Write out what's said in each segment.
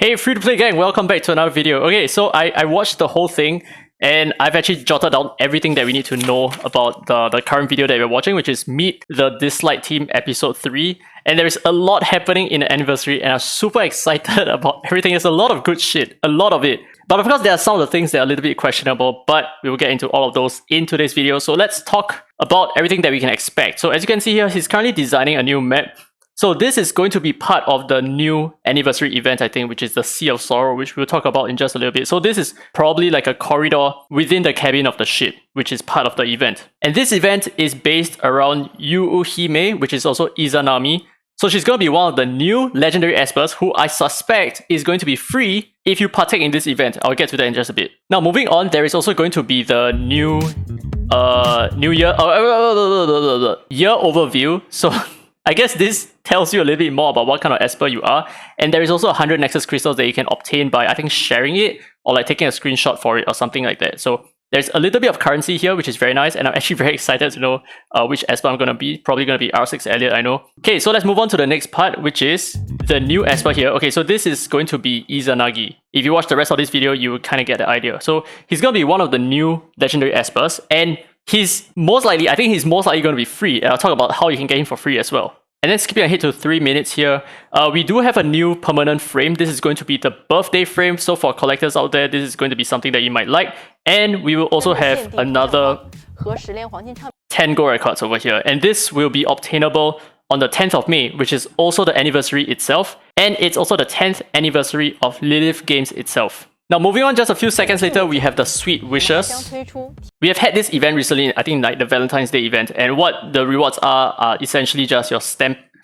Hey, free-to-play gang, welcome back to another video. Okay, so I watched the whole thing and I've actually jotted down everything that we need to know about the current video that we're watching, which is Meet the Dislyte Team Episode 3. And there's a lot happening in the anniversary and I'm super excited about everything. There's a lot of good shit, a lot of it. But of course, there are some of the things that are a little bit questionable, but we will get into all of those in today's video. So let's talk about everything that we can expect. So as you can see here, he's currently designing a new map. So this is going to be part of the new anniversary event, I think, which is the Sea of Sorrow, which we'll talk about in just a little bit. So this is probably like a corridor within the cabin of the ship, which is part of the event. And this event is based around Yuuhime, which is also Izanami. So she's going to be one of the new legendary espers who I suspect is going to be free if you partake in this event. I'll get to that in just a bit. Now, moving on, there is also going to be the new year overview. So I guess this tells you a little bit more about what kind of esper you are. And there is also 100 Nexus crystals that you can obtain by, I think, sharing it or like taking a screenshot for it or something like that. So there's a little bit of currency here, which is very nice. And I'm actually very excited to know which esper I'm going to be. Probably going to be R6 Elliot, I know. Okay, so let's move on to the next part, which is the new esper here. Okay, so this is going to be Izanagi. If you watch the rest of this video, you will kind of get the idea. So he's going to be one of the new legendary espers. And he's most likely going to be free. And I'll talk about how you can get him for free as well. And then skipping ahead to 3 minutes here, we do have a new permanent frame. This is going to be the birthday frame. So for collectors out there, this is going to be something that you might like. And we will also have another 10 gold records over here. And this will be obtainable on the 10th of May, which is also the anniversary itself. And it's also the 10th anniversary of Lilith Games itself. Now, moving on just a few seconds later, we have the Sweet Wishes. We have had this event recently, I think like the Valentine's Day event, and what the rewards are essentially just your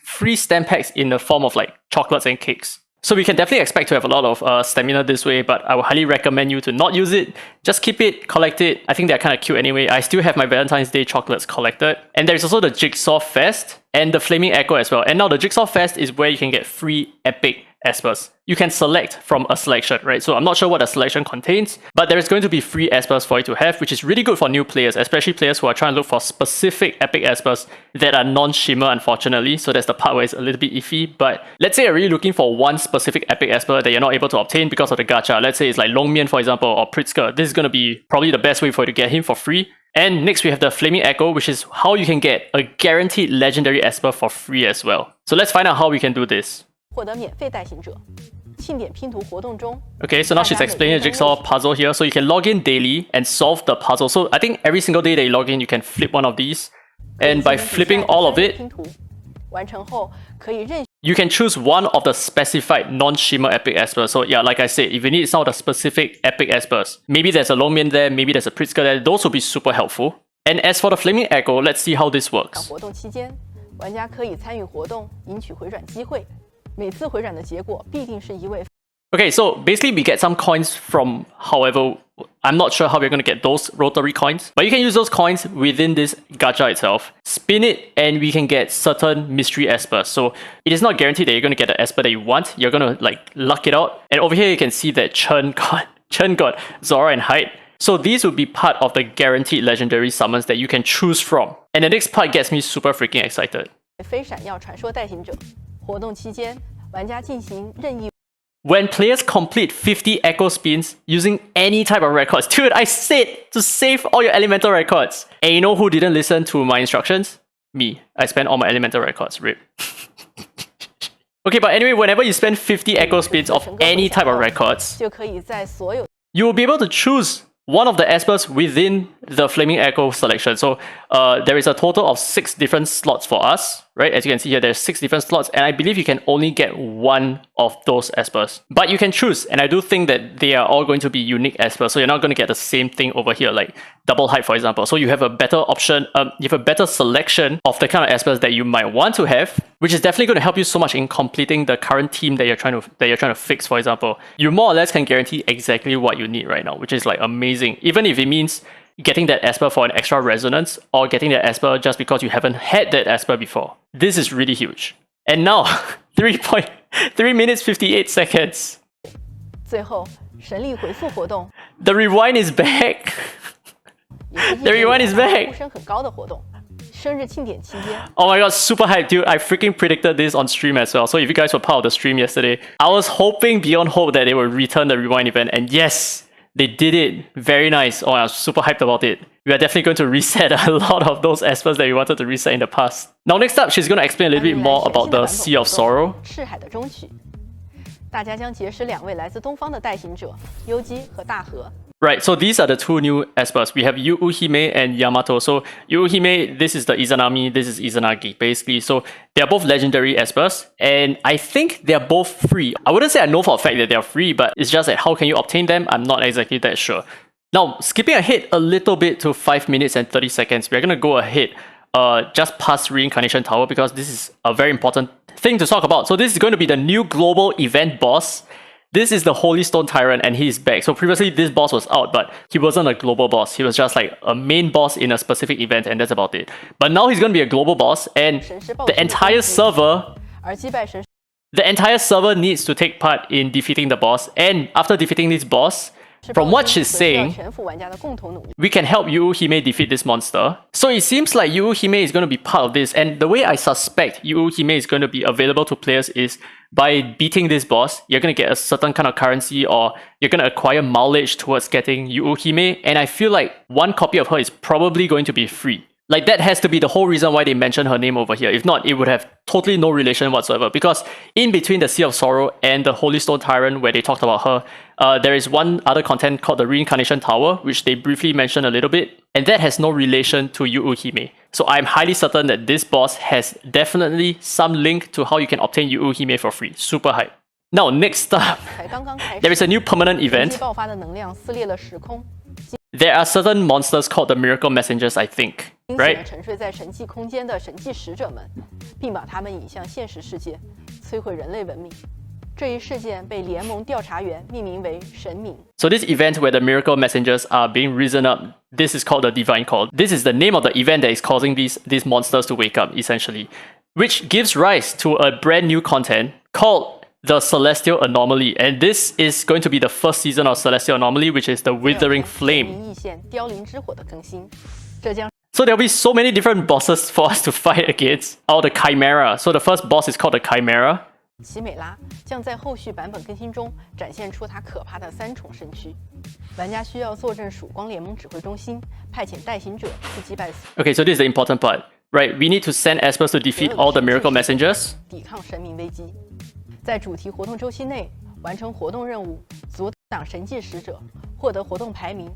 free stamp packs in the form of like chocolates and cakes. So we can definitely expect to have a lot of stamina this way, but I would highly recommend you to not use it. Just keep it, collect it. I think they're kind of cute anyway. I still have my Valentine's Day chocolates collected. And there's also the Jigsaw Fest and the Flaming Echo as well. And now the Jigsaw Fest is where you can get free epic espers. You can select from a selection, right? So I'm not sure what the selection contains, but there is going to be free espers for you to have, which is really good for new players, especially players who are trying to look for specific epic espers that are non-shimmer, unfortunately. So that's the part where it's a little bit iffy. But let's say you're really looking for one specific epic esper that you're not able to obtain because of the gacha. Let's say it's like Longmian, for example, or Pritzker. This is going to be probably the best way for you to get him for free. And next we have the Flaming Echo, which is how you can get a guaranteed legendary esper for free as well. So let's find out how we can do this. Okay, so now she's explaining the jigsaw puzzle here. So you can log in daily and solve the puzzle. So I think every single day that you log in, you can flip one of these. And by flipping all of it, you can choose one of the specified non-shimmer epic espers. So yeah, like I said, if you need some of the specific epic espers, maybe there's a Longmian there, maybe there's a Pritzker there, those will be super helpful. And as for the Flaming Echo, let's see how this works. Okay, so basically we get some coins from, however, I'm not sure how we're going to get those rotary coins, but you can use those coins within this gacha itself, spin it, and we can get certain mystery espers. So it is not guaranteed that you're going to get the esper that you want. You're going to like luck it out. And over here you can see that Chen got Zora and Hyde. So these will be part of the guaranteed legendary summons that you can choose from. And the next part gets me super freaking excited. When players complete 50 echo spins using any type of records. Dude, I said to save all your elemental records. And you know who didn't listen to my instructions? Me. I spent all my elemental records. RIP. Okay, but anyway, whenever you spend 50 echo spins of any type of records, you will be able to choose one of the espers within the Flaming Echo selection. So there is a total of 6 different slots for us, right? As you can see here, there's 6 different slots, and I believe you can only get one of those espers. But you can choose, and I do think that they are all going to be unique espers, so you're not going to get the same thing over here, like double height, for example. So you have a better option, you have a better selection of the kind of espers that you might want to have, which is definitely going to help you so much in completing the current team that you're trying to fix, for example. You more or less can guarantee exactly what you need right now, which is like amazing. Even if it means getting that esper for an extra resonance or getting that esper just because you haven't had that esper before. This is really huge. And now, 3 minutes 58 seconds. The rewind is back. The rewind is back. 生日庆典期间。Oh my god, super hype, dude. I freaking predicted this on stream as well. So if you guys were part of the stream yesterday, I was hoping beyond hope that they would return the Rewind event. And yes, they did it. Very nice. Oh, I was super hyped about it. We are definitely going to reset a lot of those espers that we wanted to reset in the past. Now next up, she's going to explain a little bit more about the Sea of Sorrow. 赤海的终曲，大家将结识2位来自东方的代行者优姬和大和。 Right, so these are the 2 new espers. We have Yuuhime and Yamato. So Yuuhime, this is the Izanami, this is Izanagi, basically. So they're both legendary espers, and I think they're both free. I wouldn't say I know for a fact that they're free, but it's just that how can you obtain them? I'm not exactly that sure. Now, skipping ahead a little bit to 5 minutes and 30 seconds, we're gonna go ahead just past Reincarnation Tower because this is a very important thing to talk about. So this is going to be the new global event boss. This is the Holystone Tyrant and he's back. So previously this boss was out, but he wasn't a global boss. He was just like a main boss in a specific event and that's about it. But now he's going to be a global boss and the entire server needs to take part in defeating the boss. And after defeating this boss, from what she's saying, we can help Yuuhime defeat this monster. So it seems like Yuuhime is going to be part of this. And the way I suspect Yuuhime is going to be available to players is by beating this boss, you're going to get a certain kind of currency or you're going to acquire mileage towards getting Yuuhime. And I feel like 1 copy of her is probably going to be free. Like that has to be the whole reason why they mention her name over here. If not, it would have totally no relation whatsoever. Because in between the Sea of Sorrow and the Holystone Tyrant, where they talked about her, there is one other content called the Reincarnation Tower, which they briefly mentioned a little bit, and that has no relation to Yuuhime. So I'm highly certain that this boss has definitely some link to how you can obtain Yuuhime for free. Super hype. Now, next up, there is a new permanent event. There are certain monsters called the Miracle Messengers, I think, right? 沉睡在神迹空间的神迹使者们，并把他们引向现实世界，摧毁人类文明。这一事件被联盟调查员命名为神明。So this event where the Miracle Messengers are being risen up, this is called the Divine Call. This is the name of the event that is causing these monsters to wake up, essentially, which gives rise to a brand new content called the Celestial Anomaly, and this is going to be the first season of Celestial Anomaly, which is the Withering Flame. So there'll be so many different bosses for us to fight against. Oh, the Chimera. So the first boss is called the Chimera. 奇美拉将在后续版本更新中展现出它可怕的3重身躯。玩家需要坐镇曙光联盟指挥中心，派遣代行者去击败。Okay, so this is the important part, right? We need to send espers to defeat all the Miracle Messengers. 抵抗神明危机。在主题活动周期内完成活动任务，阻挡神迹使者，获得活动排名。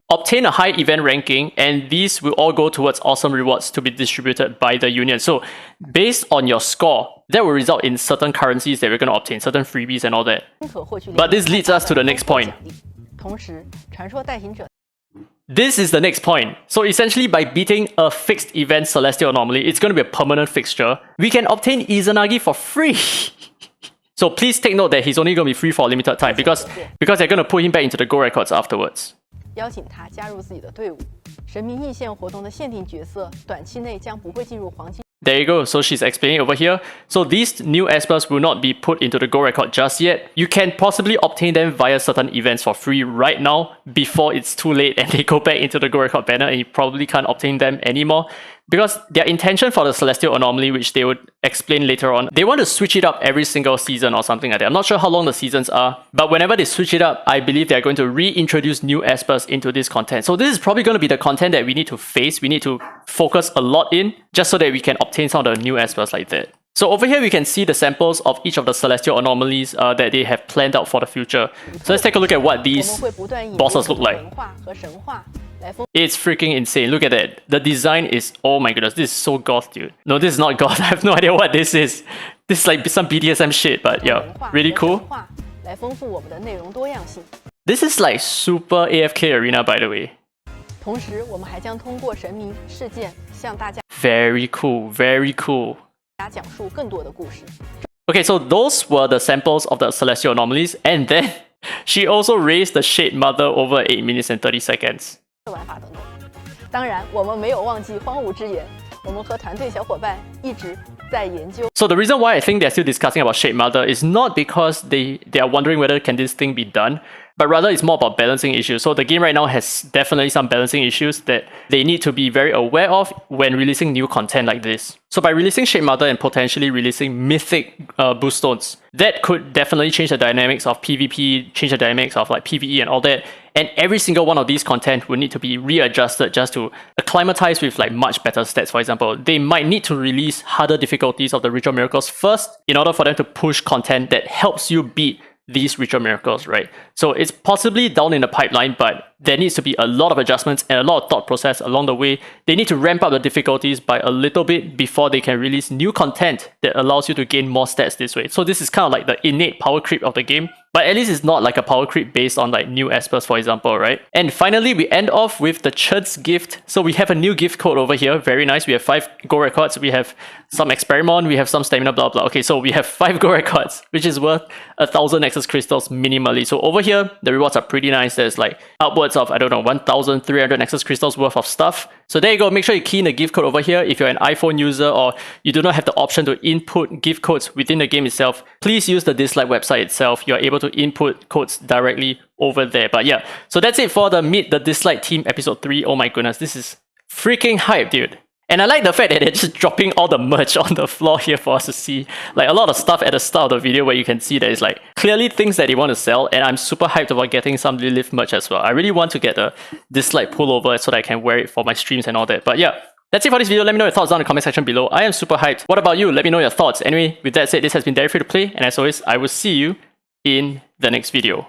Obtain a high event ranking, and these will all go towards awesome rewards to be distributed by the union. So, based on your score, that will result in certain currencies that we're going to obtain, certain freebies and all that. But this leads us to the next point. This is the next point. So essentially, by beating a fixed event Celestial Anomaly, it's going to be a permanent fixture. We can obtain Izanagi for free. So please take note that he's only going to be free for a limited time because they're going to put him back into the Go records afterwards. 邀请他加入自己的队伍。神明异线活动的限定角色，短期内将不会进入黄金。There you go. So she's explaining over here. So these new espers will not be put into the Go record just yet. You can possibly obtain them via certain events for free right now before it's too late and they go back into the Go record banner and you probably can't obtain them anymore. Because their intention for the Celestial Anomaly, which they would explain later on, they want to switch it up every single season or something like that. I'm not sure how long the seasons are, but whenever they switch it up, I believe they're going to reintroduce new espers into this content. So this is probably going to be the content that we need to face, we need to focus a lot in, just so that we can obtain some of the new espers like that. So over here, we can see the samples of each of the Celestial Anomalies that they have planned out for the future. So let's take a look at what these bosses look like. It's freaking insane. Look at that. The design is, oh my goodness, this is so goth, dude. No, this is not goth. I have no idea what this is. This is like some BDSM shit, but yeah, really cool. This is like super AFK arena, by the way. Very cool, very cool. Okay, so those were the samples of the Celestial Anomalies, and then she also raised the SHADEMOTHER over 8 minutes and 30 seconds. 当然，我们没有忘记荒芜之眼，我们和团队小伙伴一直在研究。So the reason why I think they're still discussing about SHADEMOTHER is not because they are wondering whether can this thing be done. but rather it's more about balancing issues. So the game right now has definitely some balancing issues that they need to be very aware of when releasing new content like this. So by releasing SHADEMOTHER and potentially releasing mythic boost stones, that could definitely change the dynamics of PvP, change the dynamics of like PvE and all that. And every single one of these content will need to be readjusted just to acclimatize with like much better stats. For example, they might need to release harder difficulties of the Ritual Miracles first in order for them to push content that helps you beat these Ritual Miracles, right? So it's possibly down in the pipeline, but there needs to be a lot of adjustments and a lot of thought process along the way. They need to ramp up the difficulties by a little bit before they can release new content that allows you to gain more stats this way. So this is kind of like the innate power creep of the game, but at least it's not like a power creep based on like new espers, for example, right? And finally, we end off with the Chud's gift. So we have a new gift code over here. Very nice. We have 5 gold records. We have some experiment. We have some stamina, blah, blah. Okay, so we have 5 gold records, which is worth 1,000 Nexus crystals minimally. So over here, the rewards are pretty nice. There's like upwards of, I don't know, 1,300 Nexus crystals worth of stuff. So there you go. Make sure you key in the gift code over here. If you're an iPhone user or you do not have the option to input gift codes within the game itself, please use the Dislyte website itself. You're able to input codes directly over there. But yeah, so that's it for the Meet the Dislyte Team episode 3. Oh my goodness, this is freaking hype, dude. And I like the fact that they're just dropping all the merch on the floor here for us to see. Like a lot of stuff at the start of the video where you can see that it's like clearly things that they want to sell. And I'm super hyped about getting some Lilith merch as well. I really want to get a Dislyte pullover so that I can wear it for my streams and all that. But yeah, that's it for this video. Let me know your thoughts down in the comment section below. I am super hyped. What about you? Let me know your thoughts. Anyway, with that said, this has been Dairy Free to Play. And as always, I will see you in the next video.